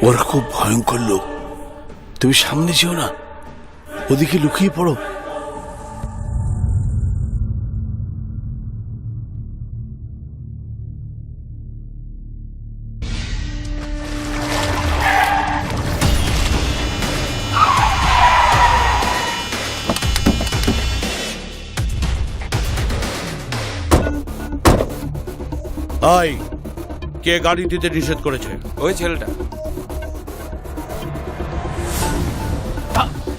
ওরা খুব ভয়ঙ্কর লোক, তুমি সামনে যেও না, ওদিকে লুকিয়ে পড়ো। আই কে গাড়ি দিতে নিষেধ করেছে? ওই ছেলেটা।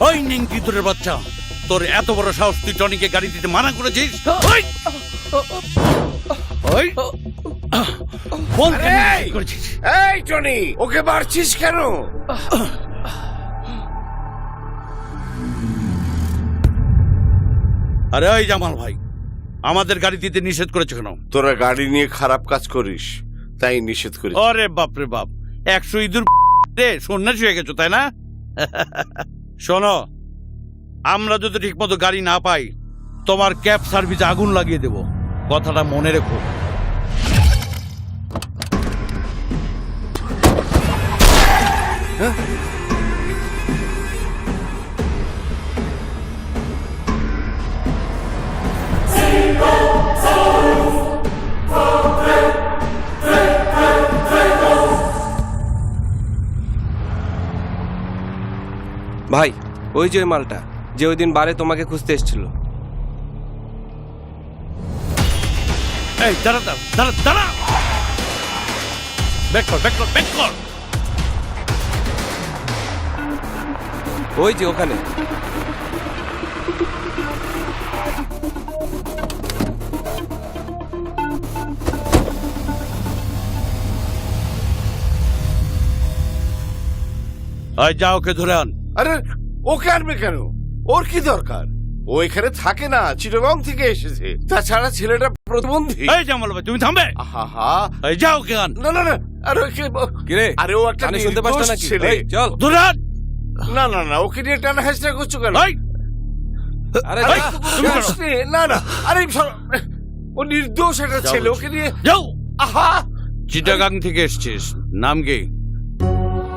ওই নিংকি তোর বাচ্চা, তোর এত বড় সাহস, তুই টনিকে গাড়ি দিতে মানা করেছিস? ওই! ওই! বল কেন নিষেধ করেছিস? এই টনি, ওকে মারছিস কেন? আরে ওই জামাল ভাই, আমাদের গাড়ি দিতে নিষেধ করেছে কেন? তোরা গাড়ি নিয়ে খারাপ কাজ করিস, তাই নিষেধ করি। আরে বাপরে বাপ, 100 ইঁদুর সন্ন্যাসী হয়ে গেছো তাই না? শোনো, আমরা যদি ঠিক মতো গাড়ি না পাই, তোমার ক্যাব সার্ভিসে আগুন লাগিয়ে দেব, কথাটা মনে রেখো। ভাই, ওই যে ওই মালটা যে ওই দিন বারে তোমাকে খুঁজতে এসেছিল। এই দাঁড়া দাঁড়া দাঁড়া দাঁড়া, ব্যাক কর ব্যাক কর ব্যাক কর। ওই যে ওখানে। আয় যা, ওকে ধরে আন। আরে ওকে আনবে কেন? ওর কি দরকার? ও এখানে থাকে না, চিটাগং থেকে এসেছে। তাছাড়া ছেলেটা প্রতিবন্ধী। এই জামাল ভাই, তুমি থামবে? আহা, এই যা, ওকে আন। না না না, আরে ওকে, কিরে, আরে ও একটা কানে শুনতে পাস না নাকি? ছেলে। এই, চল। ধরে আন। না না না, ওকে নিয়ে টানা হাসটা করছো কেন? এই, আরে এই, যা। তুমি দোষ করো। নেই, না না, আরে ও নির্দোষ একটা যাও ছেলে, বলছি। ওকে নিয়ে। যাও। আহা, চিটাগাং থেকে এসছিস, নাম কি?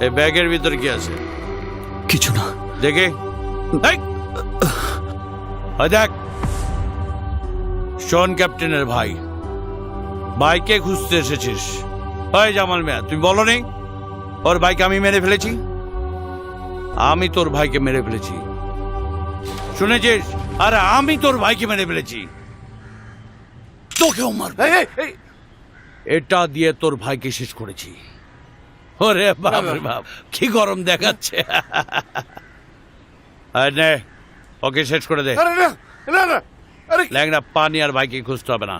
এই ব্যাগের ভিতরে কি আছে? কিছু না। দেখে এই, ওই দেখ, শোন ক্যাপ্টেনের ভাই, বাইকে খুঁজতে এসেছিস। ওই জামাল মিয়া, তুমি বলো নি ওর ভাইকে আমি মেরে ফেলেছি? আমি তোর ভাইকে মেরে ফেলেছি, শুনেছিস? আরে আমি তোর ভাইকে মেরে ফেলেছি, তোকেও মারব। এই, এই, এই, এটা দিয়ে তোর ভাইকে শেষ করেছি। ওরে বাপ রে বাপ, কি গরম দেখাচ্ছে। আরে নে, ওকে শেষ করে দে। আরে না না না, আরে ল্যাংড়া পানি আর ভাইকে খুঁজতে হবে না।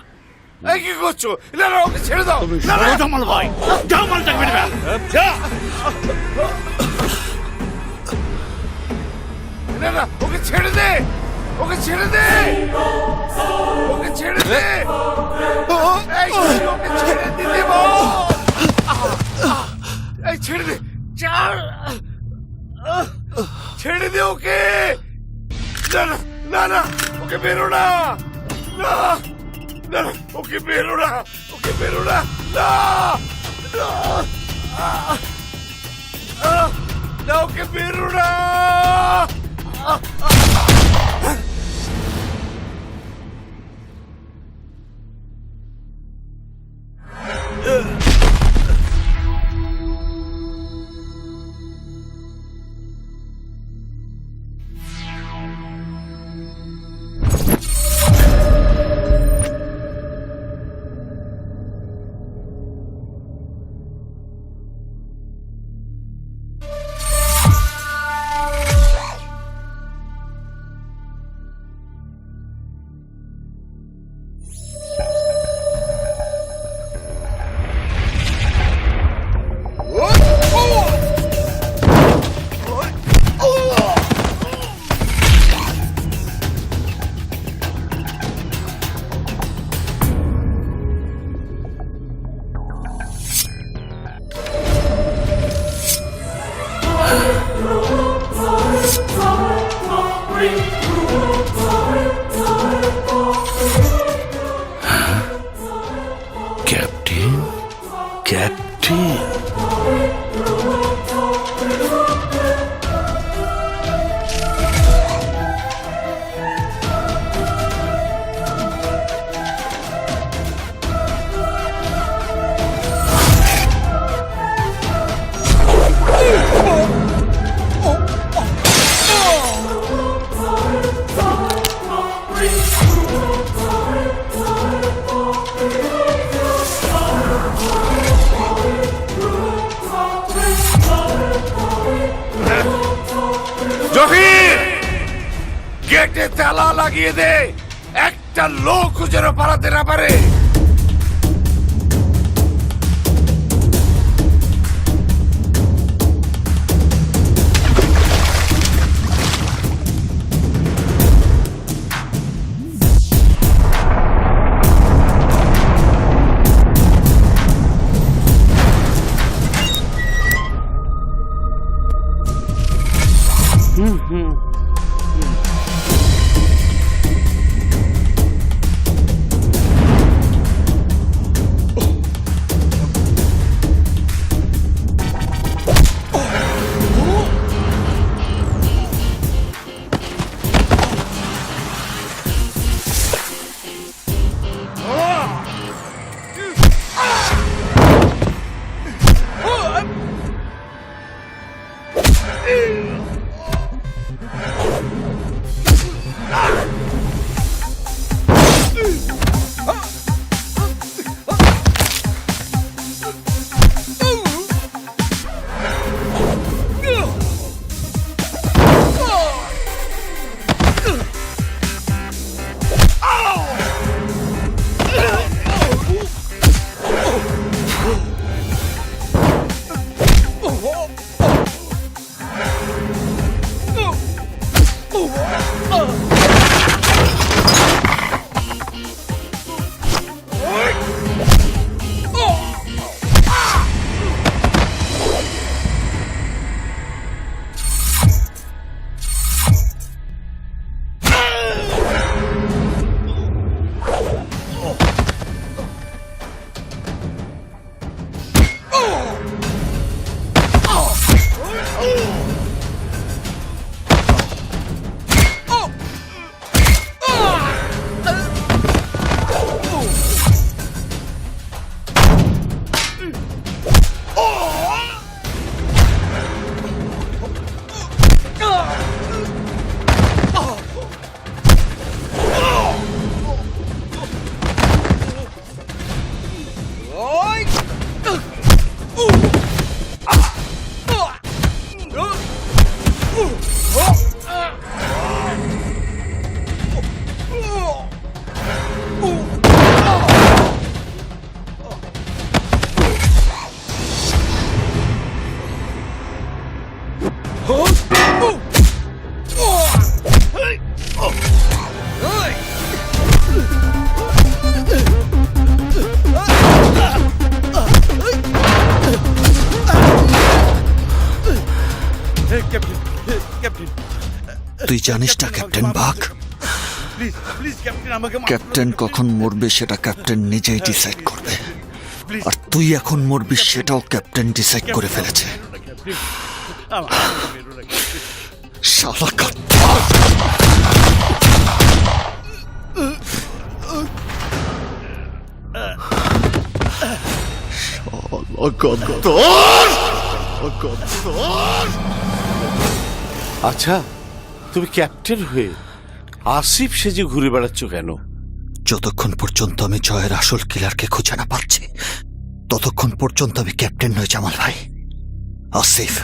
এই কি করছো? না না, ওকে ছেড়ে দাও। তুমি না, না, সরো জামাল ভাই, জামালটাকে মেরে ফেল। যা। না না, ওকে ছেড়ে দে, ওকে ছেড়ে দে, ওকে ছেড়ে দে। এই, ওকে ছেড়ে দিতে বল। এই ছেড়ে দে, ছাড়। ছেড়ে দে ওকে। না না না না, ওকে বেরো না, না না না, ওকে বেরো না, ওকে বেরো না, না না, না, ওকে বেরো না। Captain, captain. গেটে তালা লাগিয়ে দে, একটা লোক যেন পালাতে না পারে। তুই জানিস না ক্যাপ্টেন বাঘ, প্লিজ প্লিজ ক্যাপ্টেন, আমাকে মাফ করে ক্যাপ্টেন দিন। কখন মরবে সেটা ক্যাপ্টেন নিজেই ডিসাইড করবে, আর তুই এখন মরবি সেটাও ক্যাপ্টেন ডিসাইড করে ফেলেছে। ক্যাপ্টেন, আমাকে মেরো না, ক্যাপ্টেন। শালা গাদ্দার! শালা গাদ্দার! গাদ্দার! আচ্ছা, তুমি ক্যাপ্টেন হয়ে আসিফ সেজে ঘুরে বেড়াচ্ছ কেন? যতক্ষণ পর্যন্ত আমি জয়ের আসল কিলারকে খুঁজে না পাচ্ছি ততক্ষণ পর্যন্ত আমি ক্যাপ্টেন নই জামাল ভাই। আসিফ